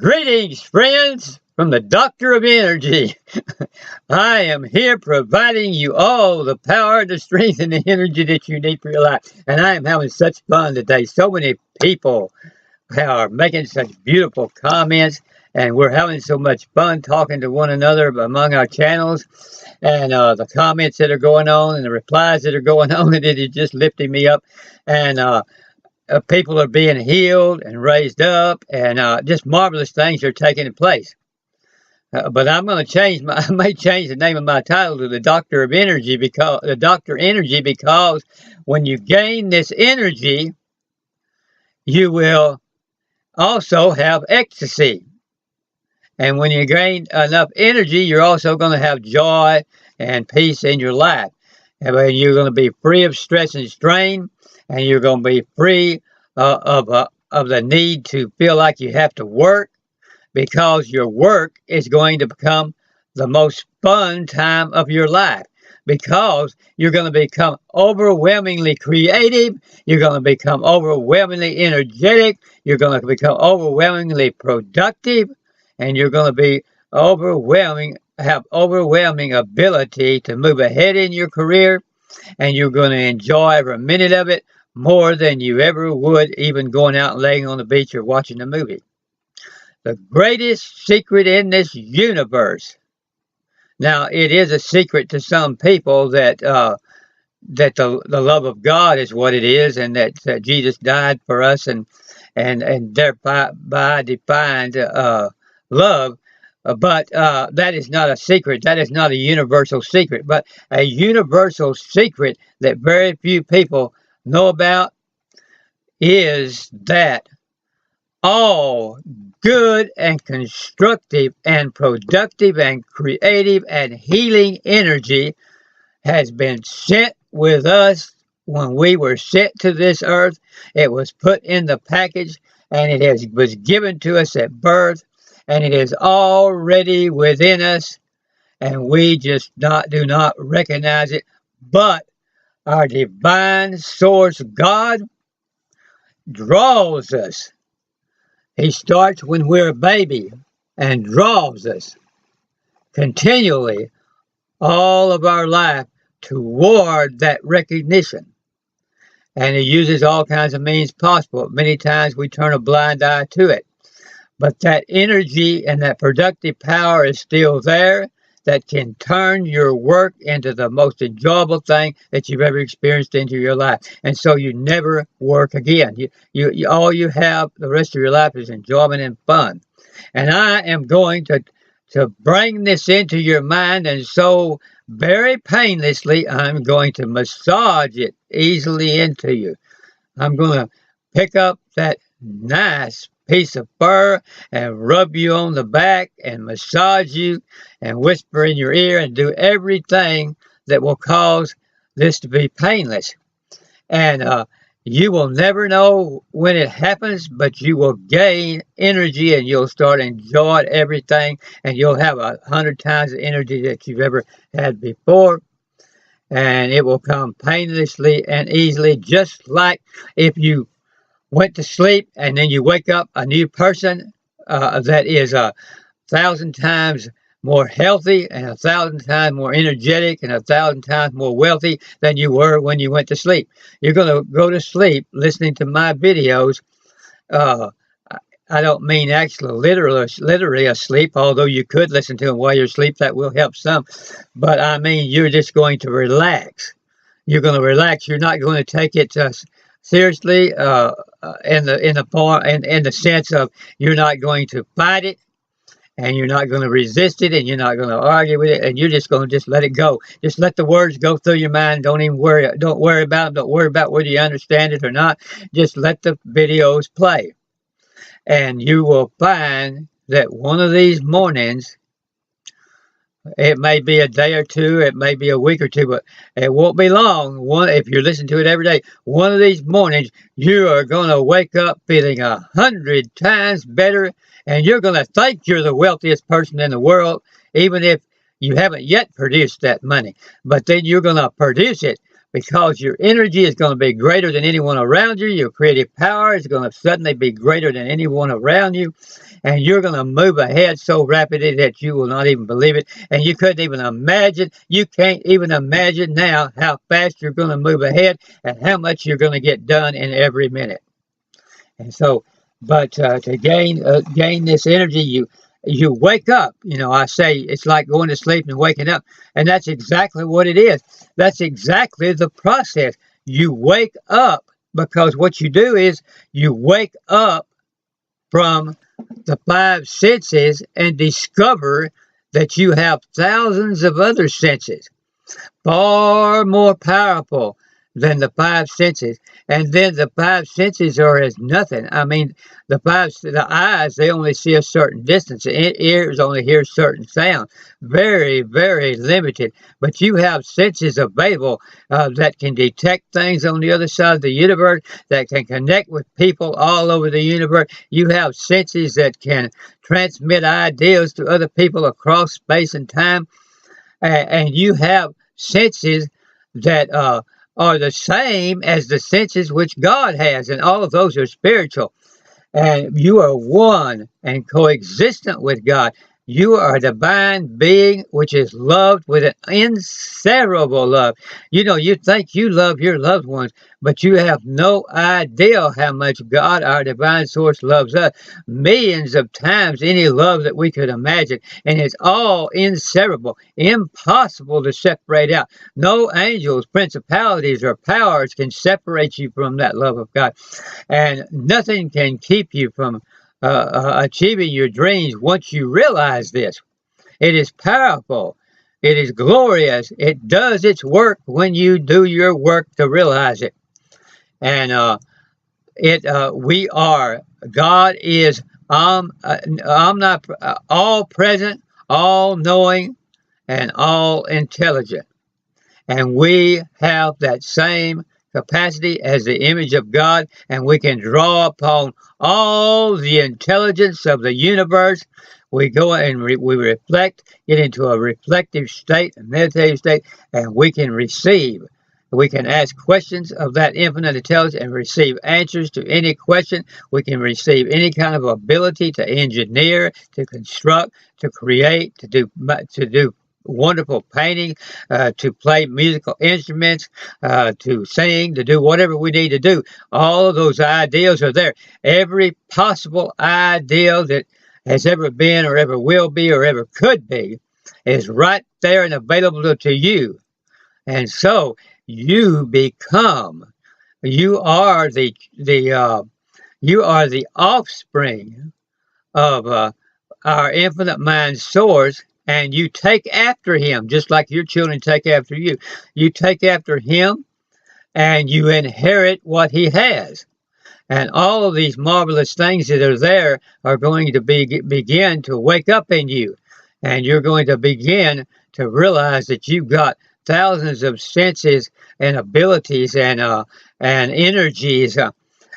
Greetings, friends, from the Doctor of Energy. I am here providing you all the power, the strength, and the energy that you need for your life. And I am having such fun today. So many people are making such beautiful comments, and we're having so much fun talking to one another among our channels. And the comments that are going on and the replies that are going on, and it is just lifting me up. And people are being healed and raised up, and just marvelous things are taking place. But I'm going to I may change the name of my title to the Doctor of Energy, because when you gain this energy, you will also have ecstasy. And when you gain enough energy, you're also going to have joy and peace in your life. And you're going to be free of stress and strain, and you're going to be free of the need to feel like you have to work, because your work is going to become the most fun time of your life, because you're going to become overwhelmingly creative, you're going to become overwhelmingly energetic, you're going to become overwhelmingly productive, and you're going to be have overwhelming ability to move ahead in your career, and you're going to enjoy every minute of it more than you ever would even going out and laying on the beach or watching a movie. The greatest secret in this universe. Now, it is a secret to some people that the love of God is what it is, and that Jesus died for us, and thereby defined love. But that is not a secret. That is not a universal secret. But a universal secret that very few people know about is that all good and constructive and productive and creative and healing energy has been sent with us when we were sent to this earth. It was put in the package, and it was given to us at birth, and it is already within us, and we just do not recognize it. But our divine source, God, draws us. He starts when we're a baby and draws us continually all of our life toward that recognition. And he uses all kinds of means possible. Many times we turn a blind eye to it. But that energy and that productive power is still there, that can turn your work into the most enjoyable thing that you've ever experienced into your life. And so you never work again. All you have the rest of your life is enjoyment and fun. And I am going to bring this into your mind, and so very painlessly, I'm going to massage it easily into you. I'm going to pick up that nice piece of fur and rub you on the back and massage you and whisper in your ear and do everything that will cause this to be painless. And you will never know when it happens, but you will gain energy, and you'll start enjoying everything, and you'll have 100 times the energy that you've ever had before. And it will come painlessly and easily, just like if you went to sleep and then you wake up a new person that is 1,000 times more healthy and 1,000 times more energetic and 1,000 times more wealthy than you were when you went to sleep. You're going to go to sleep listening to my videos. I don't mean actually literally asleep, although you could listen to them while you're asleep. That will help some. But I mean, you're just going to relax. You're going to relax. You're not going to take it seriously in the sense of you're not going to fight it, and you're not going to resist it, and you're not going to argue with it, and you're just going to just let it go. Just let the words go through your mind. Don't even worry. Don't worry about them. Don't worry about whether you understand it or not. Just let the videos play. And you will find that one of these mornings, it may be a day or two, it may be a week or two, but it won't be long. If you're listening to it every day, one of these mornings, you are going to wake up feeling 100 times better, and you're going to think you're the wealthiest person in the world, even if you haven't yet produced that money. But then you're going to produce it because your energy is going to be greater than anyone around you. Your creative power is going to suddenly be greater than anyone around you. And you're going to move ahead so rapidly that you will not even believe it. And you couldn't even imagine, you can't even imagine now how fast you're going to move ahead and how much you're going to get done in every minute. And so, but to gain this energy, you wake up. I say it's like going to sleep and waking up. And that's exactly what it is. That's exactly the process. You wake up because what you do is you wake up from the five senses and discover that you have thousands of other senses, far more powerful than the five senses. And then the five senses are as nothing. I mean, the eyes, they only see a certain distance. The ears only hear certain sound. Very, very limited. But you have senses available that can detect things on the other side of the universe, that can connect with people all over the universe. You have senses that can transmit ideas to other people across space and time. And you have senses that are the same as the senses which God has, and all of those are spiritual. And you are one and coexistent with God. You are a divine being which is loved with an inseparable love. You think you love your loved ones, but you have no idea how much God, our divine source, loves us. Millions of times any love that we could imagine. And it's all inseparable, impossible to separate out. No angels, principalities, or powers can separate you from that love of God. And nothing can keep you from achieving your dreams once you realize this. It is powerful. It is glorious. It does its work when you do your work to realize it. And God is all present, all knowing, and all intelligent. And we have that same capacity as the image of God, and we can draw upon all the intelligence of the universe. We go and we reflect, get into a reflective state, a meditative state, and we can receive. We can ask questions of that infinite intelligence and receive answers to any question. We can receive any kind of ability to engineer, to construct, to create, to do wonderful painting, to play musical instruments, to sing, to do whatever we need to do. All of those ideas are there. Every possible idea that has ever been or ever will be or ever could be is right there and available to you. And so you are the offspring of our infinite mind source, and you take after him, just like your children take after you. You take after him, and you inherit what he has. And all of these marvelous things that are there are going to begin to wake up in you. And you're going to begin to realize that you've got thousands of senses and abilities and energies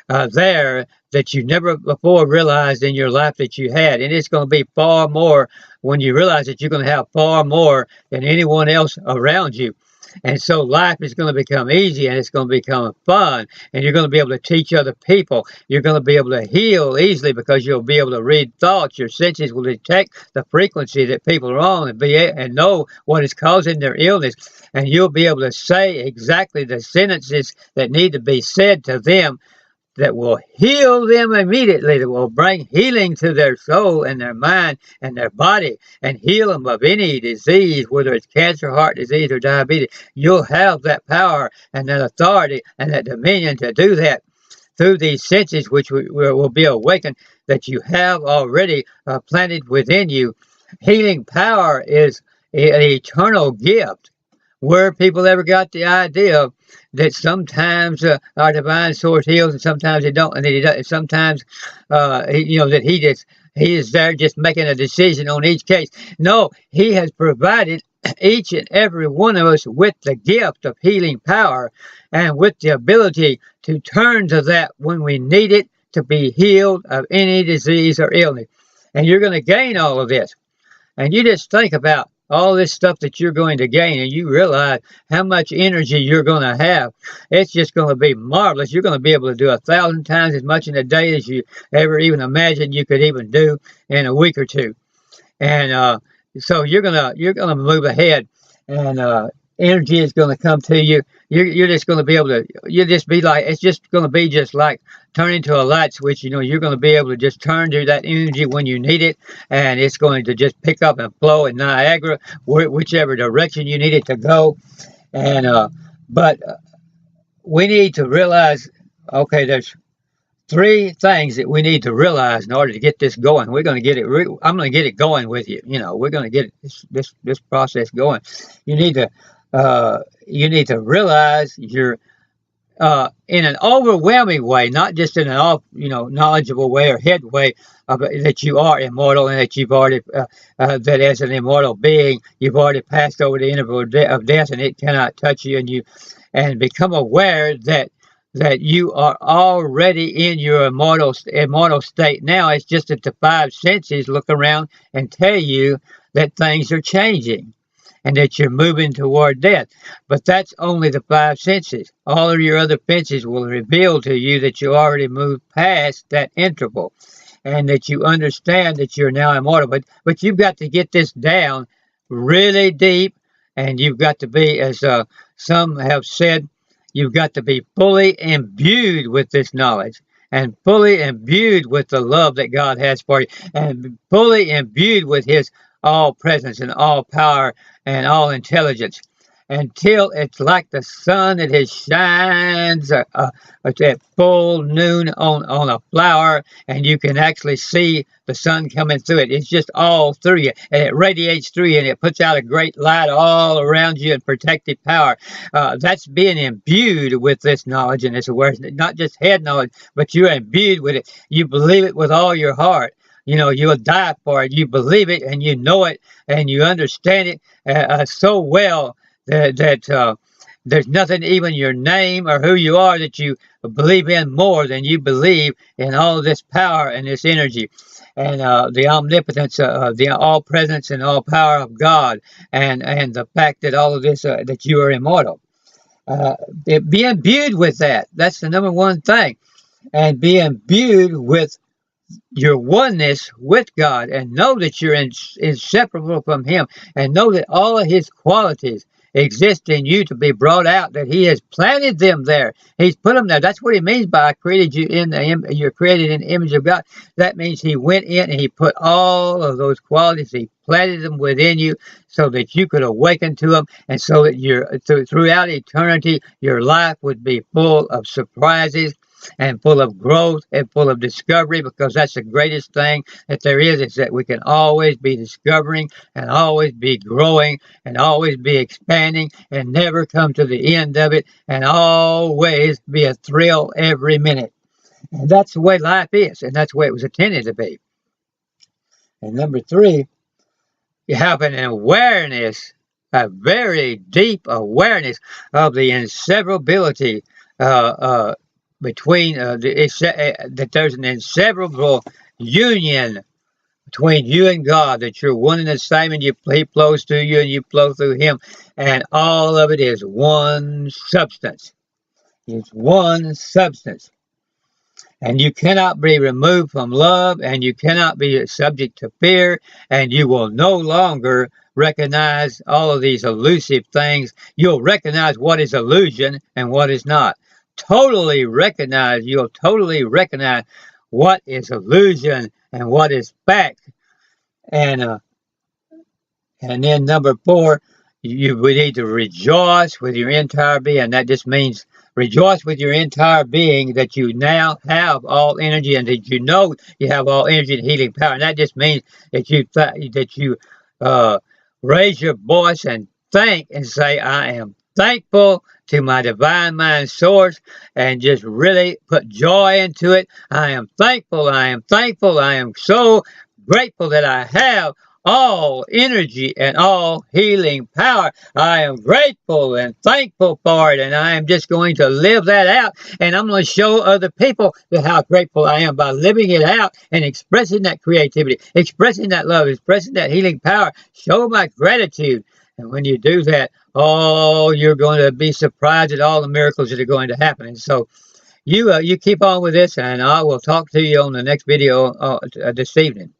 there that you never before realized in your life that you had. And it's going to be far more when you realize that you're going to have far more than anyone else around you. And so life is going to become easy, and it's going to become fun, and you're going to be able to teach other people. You're going to be able to heal easily because you'll be able to read thoughts. Your senses will detect the frequency that people are on and know what is causing their illness. And you'll be able to say exactly the sentences that need to be said to them that will heal them immediately, that will bring healing to their soul and their mind and their body, and heal them of any disease, whether it's cancer, heart disease, or diabetes. You'll have that power and that authority and that dominion to do that through these senses, which will be awakened, that you have already planted within you. Healing power is an eternal gift. Where people ever got the idea that sometimes our divine source heals and sometimes it don't, and that he does, sometimes that he is there just making a decision on each case. No, he has provided each and every one of us with the gift of healing power and with the ability to turn to that when we need it to be healed of any disease or illness. And you're going to gain all of this. And you just think about all this stuff that you're going to gain, and you realize how much energy you're going to have, it's just going to be marvelous. You're going to be able to do 1,000 times as much in a day as you ever even imagined you could even do in a week or two. And so you're gonna move ahead, and energy is gonna come to you. You're just gonna be able to. You just be like, it's just gonna be just like turning to a light switch. You know, you're gonna be able to just turn to that energy when you need it, and it's going to just pick up and flow in Niagara, whichever direction you need it to go. And but we need to realize, okay, there's three things that we need to realize in order to get this going. We're going to get it. I'm going to get it going with you. You know, we're going to get this process going. You need to realize you're in an overwhelming way, not just in an knowledgeable way or head way, that you are immortal and that you've already that as an immortal being you've already passed over the interval of death and it cannot touch you, and become aware that you are already in your immortal state now. It's just that the five senses look around and tell you that things are changing and that you're moving toward death. But that's only the five senses. All of your other senses will reveal to you that you already moved past that interval and that you understand that you're now immortal. But you've got to get this down really deep, and you've got to be, as some have said, you've got to be fully imbued with this knowledge and fully imbued with the love that God has for you and fully imbued with His all presence and all power and all intelligence until it's like the sun that it shines at full noon on a flower, and you can actually see the sun coming through it. It's just all through you, and it radiates through you, and it puts out a great light all around you and protective power. That's being imbued with this knowledge and this awareness, not just head knowledge, but you're imbued with it. You believe it with all your heart. You know, you'll die for it. You believe it, and you know it, and you understand it so well that there's nothing, even your name or who you are, that you believe in more than you believe in all of this power and this energy and the omnipotence, the all presence and all power of God, and the fact that all of this, that you are immortal. Be imbued with that. That's the number one thing. And be imbued with your oneness with God, and know that you're inseparable from Him, and know that all of His qualities exist in you to be brought out, that He has planted them there. He's put them there. That's what He means by I created you you're created in the image of God. That means He went in and He put all of those qualities, He planted them within you so that you could awaken to them, and so that throughout eternity your life would be full of surprises and full of growth and full of discovery, because that's the greatest thing that there is that we can always be discovering and always be growing and always be expanding and never come to the end of it, and always be a thrill every minute. And that's the way life is, and that's the way it was intended to be. And number three, you have an awareness, a very deep awareness of the inseparability between that there's an inseparable union between you and God, that you're one and the same, and He flows through you and you flow through Him, and all of it is one substance. It's one substance. And you cannot be removed from love, and you cannot be subject to fear, and you will no longer recognize all of these elusive things. You'll recognize what is illusion and what is not. You'll totally recognize what is illusion and what is fact. And then number four, we need to rejoice with your entire being. And that just means rejoice with your entire being that you now have all energy, and that you know you have all energy and healing power. And that just means that you raise your voice and thank and say, I am thankful to my divine mind source, and just really put joy into it. I am thankful. I am thankful. I am so grateful that I have all energy and all healing power. I am grateful and thankful for it, and I am just going to live that out, and I'm going to show other people how grateful I am by living it out and expressing that creativity, expressing that love, expressing that healing power. Show my gratitude. And when you do that, oh, you're going to be surprised at all the miracles that are going to happen. And so you keep on with this, and I will talk to you on the next video this evening.